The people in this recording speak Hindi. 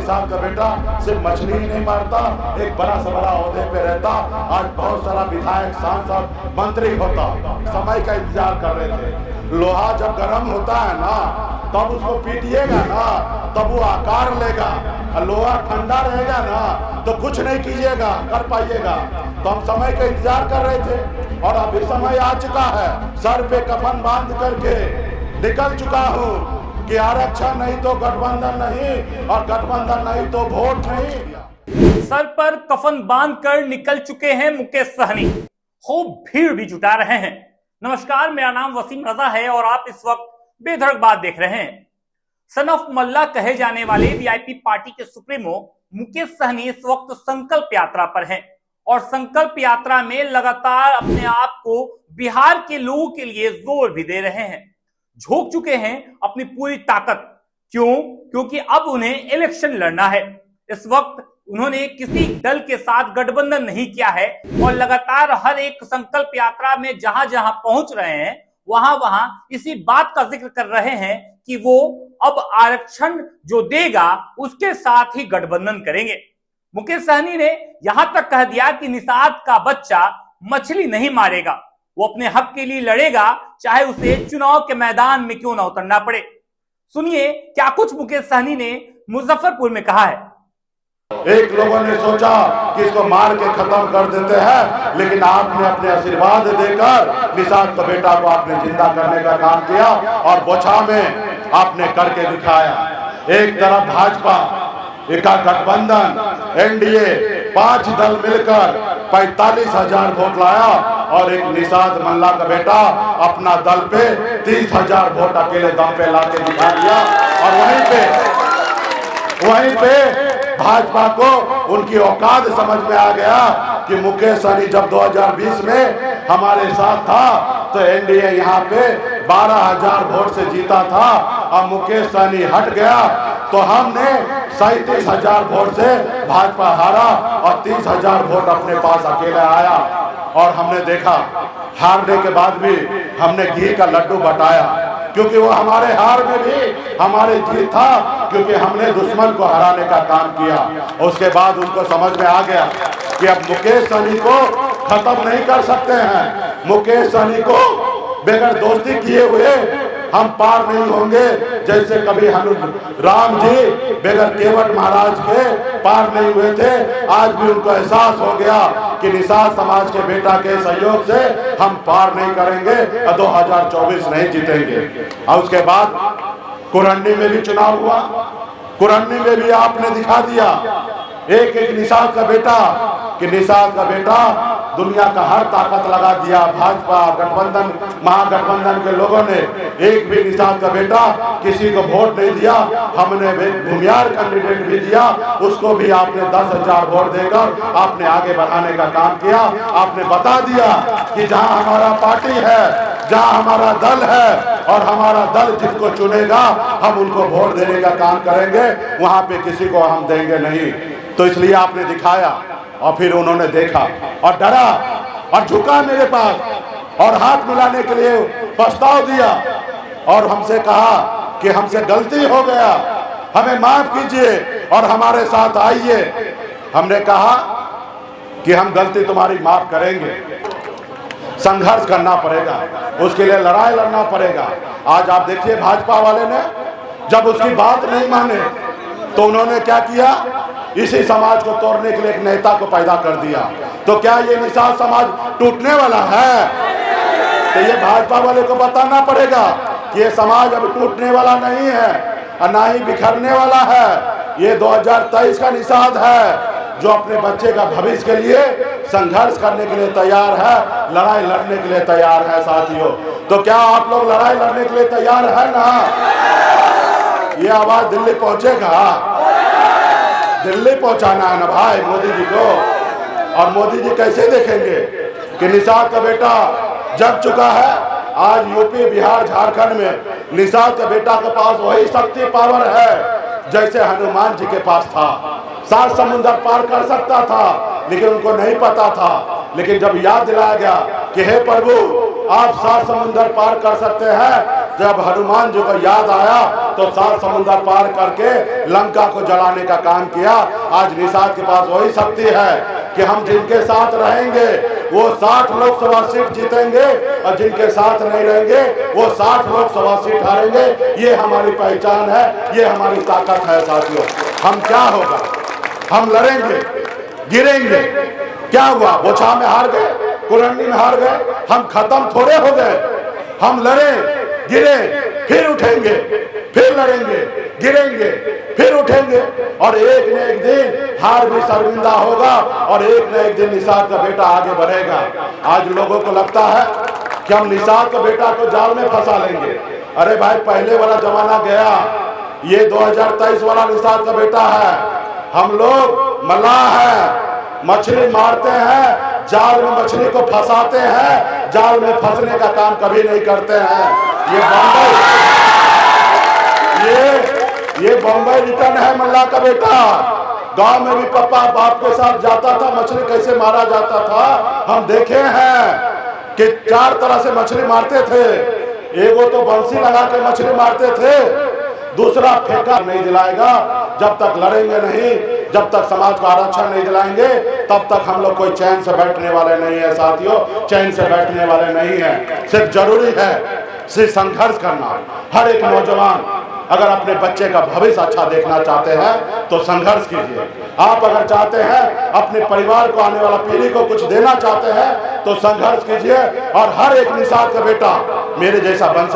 निषाद का बेटा सिर्फ मछली ही नहीं मारता, एक बड़ा से बड़ा ओहदे पे रहता, आज बहुत सारा विधायक, सांसद, मंत्री होता। समय का इंतजार कर रहे थे। लोहा जब गर्म होता है ना तब उसको पीटिएगा ना तब वो आकार लेगा, और लोहा ठंडा रहेगा ना तो कुछ नहीं कीजिएगा, कर पाइएगा। तो हम समय का इंतजार कर रहे थे और अभी समय आ चुका है। सर पे कफन बांध करके निकल चुका हूँ कि आरक्षण नहीं तो गठबंधन नहीं, और गठबंधन नहीं तो वोट नहीं। सर पर कफन बांधकर निकल चुके हैं मुकेश सहनी, खूब भीड़ भी जुटा रहे हैं। नमस्कार, मेरा नाम वसीम रजा है और आप इस वक्त बेधड़क बात देख रहे हैं। सन ऑफ मल्ला कहे जाने वाले वीआईपी पार्टी के सुप्रीमो मुकेश सहनी इस वक्त संकल्प यात्रा पर हैं और संकल्प यात्रा में लगातार अपने आप को बिहार के लोगों के लिए जोर भी दे रहे हैं। झोंक चुके हैं अपनी पूरी ताकत। क्यों? क्योंकि अब उन्हें इलेक्शन लड़ना है। इस वक्त उन्होंने किसी दल के साथ गठबंधन नहीं किया है और लगातार हर एक संकल्प यात्रा में जहां जहां पहुंच रहे हैं वहां वहां इसी बात का जिक्र कर रहे हैं कि वो अब आरक्षण जो देगा उसके साथ ही गठबंधन करेंगे। मुकेश सहनी ने यहां तक कह दिया कि निषाद का बच्चा मछली नहीं मारेगा, वो अपने हक के लिए लड़ेगा, चाहे उसे चुनाव के मैदान में क्यों ना उतरना पड़े। सुनिए क्या कुछ मुकेश सहनी ने मुजफ्फरपुर में कहा है। एक लोगों ने सोचा कि इसको मार के खत्म कर देते हैं, लेकिन आपने अपने आशीर्वाद देकर निषाद का बेटा को आपने जिंदा करने का काम किया और बोछा में आपने करके दिखाया। एक तरफ भाजपा, एक गठबंधन, एनडीए, 5 दल मिलकर 45,000 वोट लाया और एक निषाद मल्ला का बेटा अपना दल पे 30,000 वोट अकेले दम पे लाके दिखा दिया। और वहीं पे भाजपा को उनकी औकात समझ में आ गया कि मुकेश सहनी जब 2020 में हमारे साथ था तो एनडीए यहाँ पे 12,000 वोट से जीता था, और मुकेश सहनी हट गया तो हमने 37,000 वोट से भाजपा हारा और 30,000 वोट अपने पास अकेले आया। और हमने देखा हारने के बाद भी हमने घी का लड्डू बटाया, क्योंकि वो हमारे हार में भी हमारे जीत था, क्योंकि हमने दुश्मन को हराने का काम किया। उसके बाद उनको समझ में आ गया कि अब मुकेश सहनी को खत्म नहीं कर सकते हैं। मुकेश सहनी को बगैर दोस्ती किए हुए हम पार नहीं होंगे। जैसे कभी हम राम जी बगैर केवट महाराज के पार नहीं हुए थे, आज भी उनको एहसास हो गया कि निषाद समाज के बेटा के सहयोग से हम पार नहीं करेंगे और 2024 नहीं जीतेंगे। और उसके बाद कुरन्नी में भी चुनाव हुआ, कुरन्नी में भी आपने दिखा दिया एक एक निषाद का बेटा, कि निषाद का बेटा दुनिया का हर ताकत लगा दिया। भाजपा, गठबंधन, महागठबंधन के लोगों ने एक भी निषाद का बेटा किसी को वोट नहीं दिया। हमने भूमियार कैंडिडेट भी दिया, उसको भी आपने 10,000 वोट देकर आपने आगे बढ़ाने का काम किया। आपने बता दिया कि जहां हमारा पार्टी है, जहां हमारा दल है और हमारा दल जिसको चुनेगा हम उनको वोट देने का काम करेंगे, वहां पे किसी को हम देंगे नहीं। तो इसलिए आपने दिखाया और फिर उन्होंने देखा और डरा और झुका मेरे पास और हाथ मिलाने के लिए प्रस्ताव दिया और हमसे कहा कि हमसे गलती हो गया, हमें माफ कीजिए और हमारे साथ आइए। हमने कहा कि हम गलती तुम्हारी माफ करेंगे, संघर्ष करना पड़ेगा, उसके लिए लड़ाई लड़ना पड़ेगा। आज आप देखिए भाजपा वाले ने जब उसकी बात नहीं माने तो उन्होंने क्या किया, इसी समाज को तोड़ने के लिए एक नेता को पैदा कर दिया। तो क्या ये निषाद समाज टूटने वाला है? तो ये भाजपा वाले को बताना पड़ेगा कि ये समाज अब टूटने वाला नहीं है और ना ही बिखरने वाला है। ये 2023 का निषाद है जो अपने बच्चे का भविष्य के लिए संघर्ष करने के लिए तैयार है, लड़ाई लड़ने के लिए तैयार है। साथियों, तो क्या आप लोग लड़ाई लड़ने के लिए तैयार है ना? ये आवाज दिल्ली पहुंचेगा, दिल्ली पहुंचाना है ना भाई मोदी जी को। और मोदी जी कैसे देखेंगे कि निषाद का बेटा जग चुका है। आज यूपी, बिहार, झारखंड में निषाद का बेटा के पास वही शक्ति पावर है जैसे हनुमान जी के पास था। 7 समुंदर पार कर सकता था, लेकिन उनको नहीं पता था। लेकिन जब याद दिलाया गया कि हे प्रभु आप 7 समुंदर पार कर सकते हैं, जब हनुमान जी को याद आया तो 7 समुद्र पार करके लंका को जलाने का काम किया। आज निषाद के पास वही शक्ति है कि हम जिनके साथ रहेंगे वो 60 लोकसभा सीट जीतेंगे और जिनके साथ नहीं रहेंगे वो 60 लोकसभा सीट हारेंगे। ये हमारी पहचान है, ये हमारी ताकत है साथियों। हम क्या होगा, हम लड़ेंगे, गिरेंगे। क्या हुआ, बोछा में हार गए, कुरंडी में हार गए, हम खत्म थोड़े हो गए। हम लड़े, गिरे, फिर उठेंगे, फिर लड़ेंगे, गिरेंगे, फिर उठेंगे और एक न एक दिन हार भी शर्मिंदा होगा और एक न एक दिन निषाद का बेटा आगे बढ़ेगा। आज लोगों को लगता है कि हम निषाद का बेटा को जाल में फंसा लेंगे। अरे भाई, पहले वाला जमाना गया, ये 2023 वाला निषाद का बेटा है। हम लोग मल्लाह है, मछली मारते हैं, जाल में मछली को फंसाते हैं, जाल में फंसने का काम कभी नहीं करते हैं। ये बम्बई रिटर्न है मल्लाह का बेटा। गांव में भी पापा बाप के साथ जाता था, मछली कैसे मारा जाता था हम देखे हैं कि 4 तरह से मछली मारते थे। एगो तो बंसी लगा के मछली मारते थे, दूसरा फेंका नहीं दिलाएगा। जब तक लड़ेंगे नहीं, जब तक समाज को आरक्षण नहीं दिलाएंगे, तब तक हम लोग कोई चैन से बैठने वाले नहीं है साथियों, चैन से बैठने वाले नहीं है। सिर्फ जरूरी है सिर्फ संघर्ष करना। हर एक नौजवान अगर अपने बच्चे का भविष्य अच्छा देखना चाहते हैं तो संघर्ष कीजिए। आप अगर चाहते हैं अपने परिवार को, आने वाला पीढ़ी को कुछ देना चाहते हैं तो संघर्ष कीजिए और हर एक निषाद का बेटा मेरे जैसा बन सकता है।